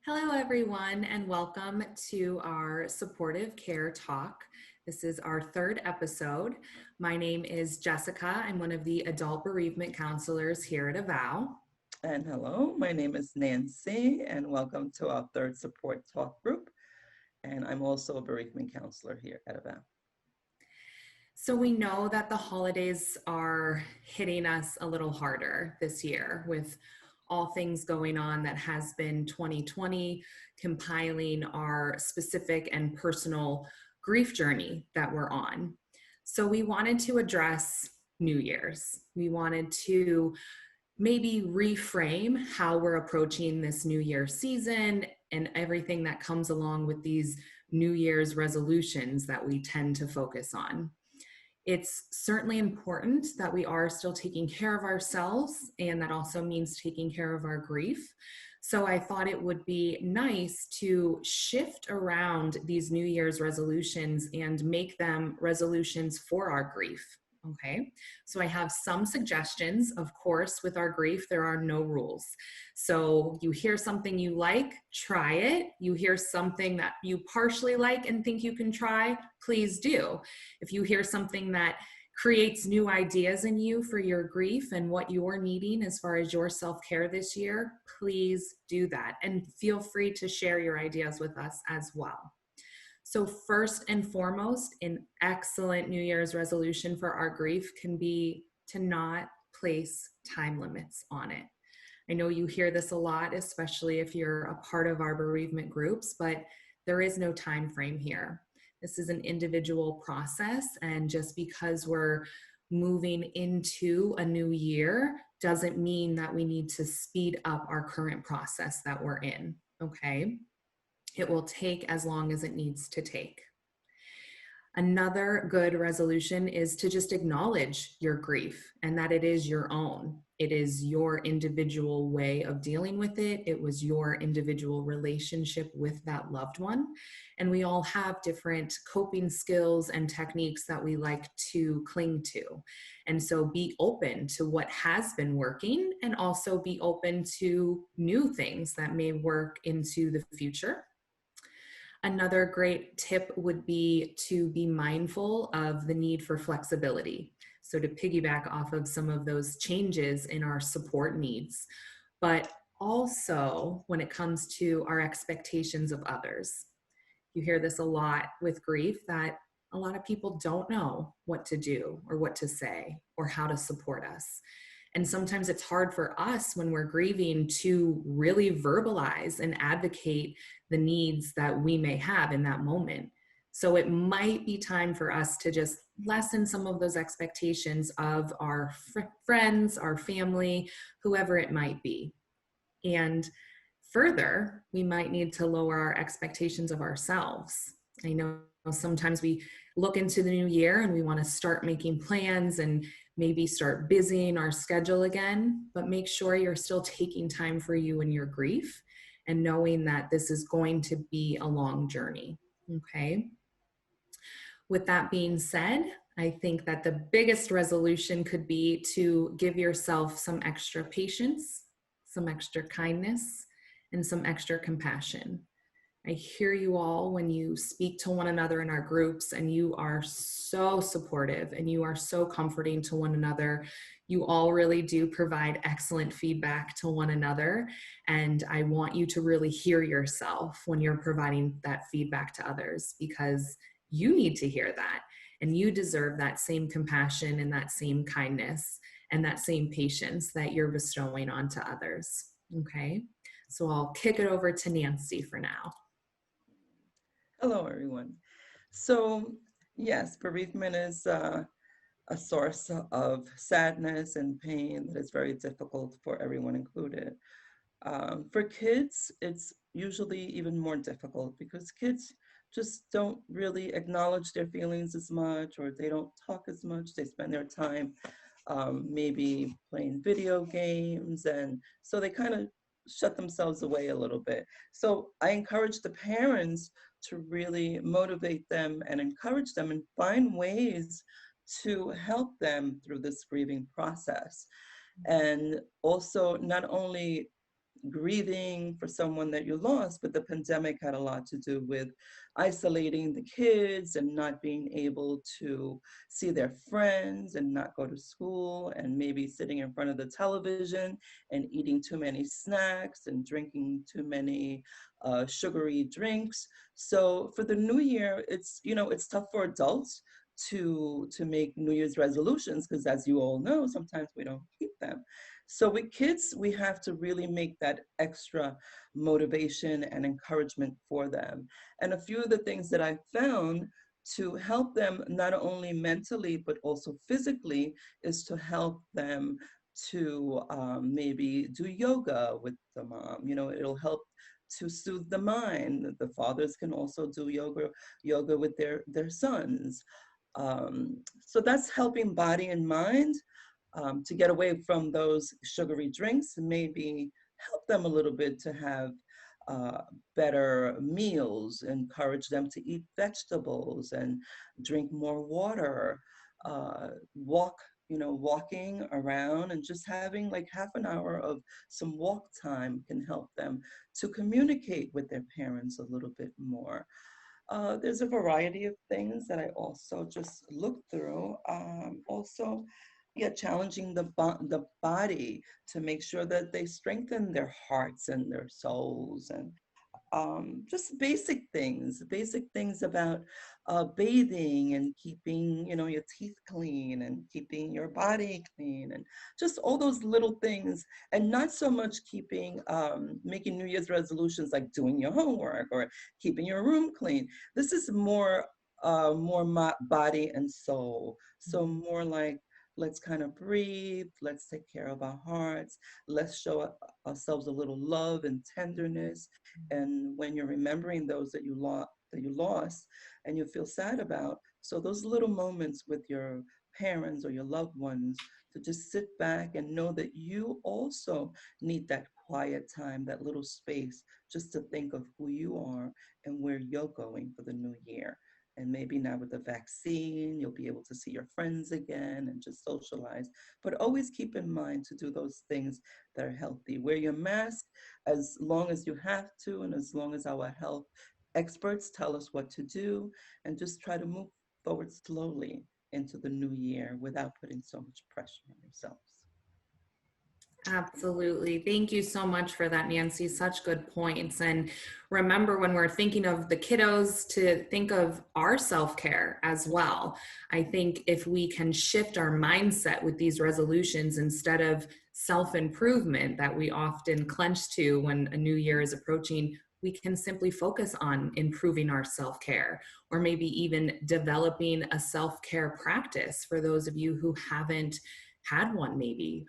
Hello, everyone, and welcome to our supportive care talk. This is our third episode. My name is Jessica. I'm one of the adult bereavement counselors here at Avow. And hello, my name is Nancy, and welcome to our third support talk group. And I'm also a bereavement counselor here at Avow. So, we know that the holidays are hitting us a little harder this year with all things going on that has been 2020, compiling our specific and personal grief journey that we're on. So, we wanted to address New Year's. We wanted to maybe reframe how we're approaching this New Year season and everything that comes along with these New Year's resolutions that we tend to focus on. It's certainly important that we are still taking care of ourselves, and that also means taking care of our grief. So I thought it would be nice to shift around these New Year's resolutions and make them resolutions for our grief. Okay, so I have some suggestions. Of course, with our grief, there are no rules. So you hear something you like, try it. You hear something that you partially like and think you can try, please do. If you hear something that creates new ideas in you for your grief and what you're needing as far as your self-care this year, please do that. And feel free to share your ideas with us as well. So first and foremost, an excellent New Year's resolution for our grief can be to not place time limits on it. I know you hear this a lot, especially if you're a part of our bereavement groups, but there is no time frame here. This is an individual process, and just because we're moving into a new year doesn't mean that we need to speed up our current process that we're in, okay? It will take as long as it needs to take. Another good resolution is to just acknowledge your grief and that it is your own. It is your individual way of dealing with it. It was your individual relationship with that loved one. And we all have different coping skills and techniques that we like to cling to. And so be open to what has been working and also be open to new things that may work into the future. Another great tip would be to be mindful of the need for flexibility. So to piggyback off of some of those changes in our support needs, but also when it comes to our expectations of others. You hear this a lot with grief, that a lot of people don't know what to do or what to say or how to support us. And sometimes it's hard for us when we're grieving to really verbalize and advocate the needs that we may have in that moment. So it might be time for us to just lessen some of those expectations of our friends, our family, whoever it might be. And further, we might need to lower our expectations of ourselves. I know sometimes we look into the new year and we want to start making plans and maybe start busying our schedule again, but make sure you're still taking time for you and your grief and knowing that this is going to be a long journey. Okay. With that being said, I think that the biggest resolution could be to give yourself some extra patience, some extra kindness, and some extra compassion. I hear you all when you speak to one another in our groups, and you are so supportive and you are so comforting to one another. You all really do provide excellent feedback to one another. And I want you to really hear yourself when you're providing that feedback to others, because you need to hear that. And you deserve that same compassion and that same kindness and that same patience that you're bestowing onto others. Okay. So I'll kick it over to Nancy for now. Hello, everyone. So, yes, bereavement is a source of sadness and pain that is very difficult for everyone included. For kids, it's usually even more difficult because kids just don't really acknowledge their feelings as much, or they don't talk as much. They spend their time maybe playing video games, and so they kind of shut themselves away a little bit. So I encourage the parents to really motivate them and encourage them and find ways to help them through this grieving process. And also not only grieving for someone that you lost, but the pandemic had a lot to do with isolating the kids and not being able to see their friends and not go to school and maybe sitting in front of the television and eating too many snacks and drinking too many sugary drinks. So for the new year, it's tough for adults to make New Year's resolutions because, as you all know, sometimes we don't keep them. So with kids, we have to really make that extra motivation and encouragement for them. And a few of the things that I found to help them not only mentally but also physically is to help them to maybe do yoga with the mom. It'll help to soothe the mind. The fathers can also do yoga with their sons. So that's helping body and mind to get away from those sugary drinks and maybe help them a little bit to have uh, better meals, encourage them to eat vegetables and drink more water, walk, walking around and just having like half an hour of some walk time can help them to communicate with their parents a little bit more. There's a variety of things that I also just looked through. Also, yeah, challenging the body to make sure that they strengthen their hearts and their souls, and just basic things about bathing and keeping, your teeth clean and keeping your body clean and just all those little things, and not so much making New Year's resolutions like doing your homework or keeping your room clean. This is more body and soul. So more like, let's kind of breathe, let's take care of our hearts, let's show ourselves a little love and tenderness. And when you're remembering those that you lost and you feel sad about, so those little moments with your parents or your loved ones, to just sit back and know that you also need that quiet time, that little space, just to think of who you are and where you're going for the new year. And maybe now with the vaccine, you'll be able to see your friends again and just socialize. But always keep in mind to do those things that are healthy. Wear your mask as long as you have to, and as long as our health experts tell us what to do, and just try to move forward slowly into the new year without putting so much pressure on yourselves. Absolutely. Thank you so much for that, Nancy. Such good points. And remember, when we're thinking of the kiddos, to think of our self care as well. I think if we can shift our mindset with these resolutions, instead of self improvement that we often clench to when a new year is approaching, we can simply focus on improving our self care, or maybe even developing a self care practice for those of you who haven't had one, maybe.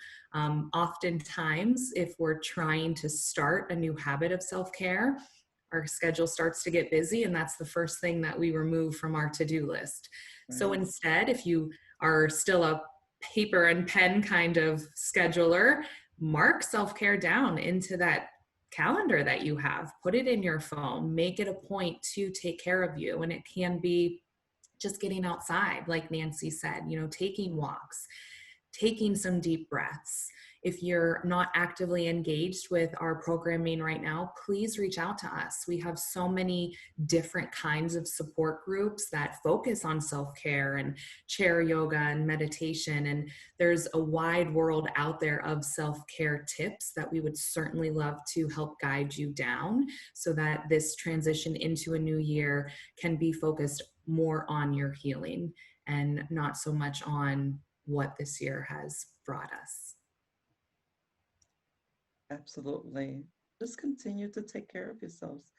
Oftentimes, if we're trying to start a new habit of self care, our schedule starts to get busy, and that's the first thing that we remove from our to do list. So Right. instead, if you are still a paper and pen kind of scheduler, mark self care down into that calendar that you have, put it in your phone, make it a point to take care of you. And it can be just getting outside, like Nancy said, taking walks, taking some deep breaths. If you're not actively engaged with our programming right now, please reach out to us. We have so many different kinds of support groups that focus on self care and chair yoga and meditation. And there's a wide world out there of self care tips that we would certainly love to help guide you down, so that this transition into a new year can be focused more on your healing and not so much on what this year has brought us. Absolutely. Just continue to take care of yourselves,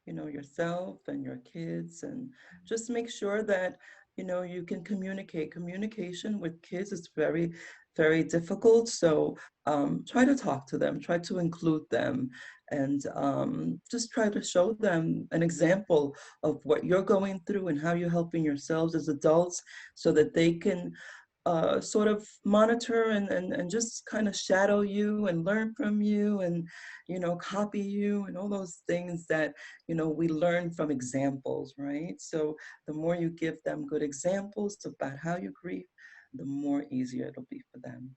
yourself and your kids, and just make sure that, you can communicate. Communication with kids is very, very difficult. So try to talk to them, try to include them, and just try to show them an example of what you're going through and how you're helping yourselves as adults, so that they can sort of monitor and just kind of shadow you and learn from you and, copy you and all those things that, we learn from examples, right? So the more you give them good examples about how you grieve, the more easier it'll be for them.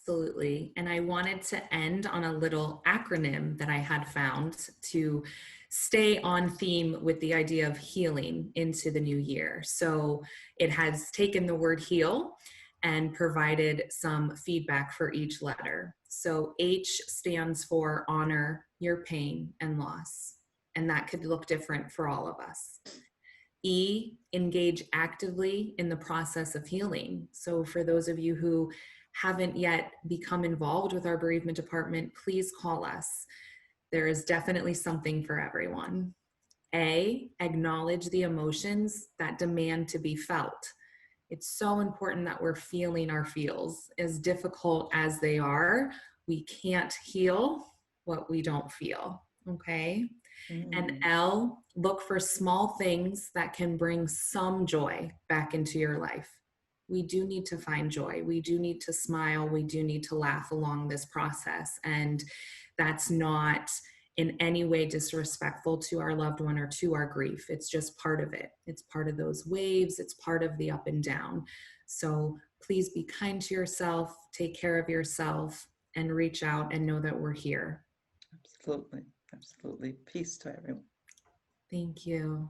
Absolutely. And I wanted to end on a little acronym that I had found to stay on theme with the idea of healing into the new year. So it has taken the word heal and provided some feedback for each letter. So H stands for honor your pain and loss. And that could look different for all of us. E, engage actively in the process of healing. So, for those of you who haven't yet become involved with our bereavement department, please call us. There is definitely something for everyone. A, acknowledge the emotions that demand to be felt. It's so important that we're feeling our feels, as difficult as they are. We can't heal what we don't feel. Okay. And Mm, L, look for small things that can bring some joy back into your life. We do need to find joy. We do need to smile. We do need to laugh along this process. And that's not in any way disrespectful to our loved one or to our grief. It's just part of it. It's part of those waves. It's part of the up and down. So please be kind to yourself, take care of yourself, and reach out and know that we're here. absolutely. Absolutely. Peace to everyone. Thank you.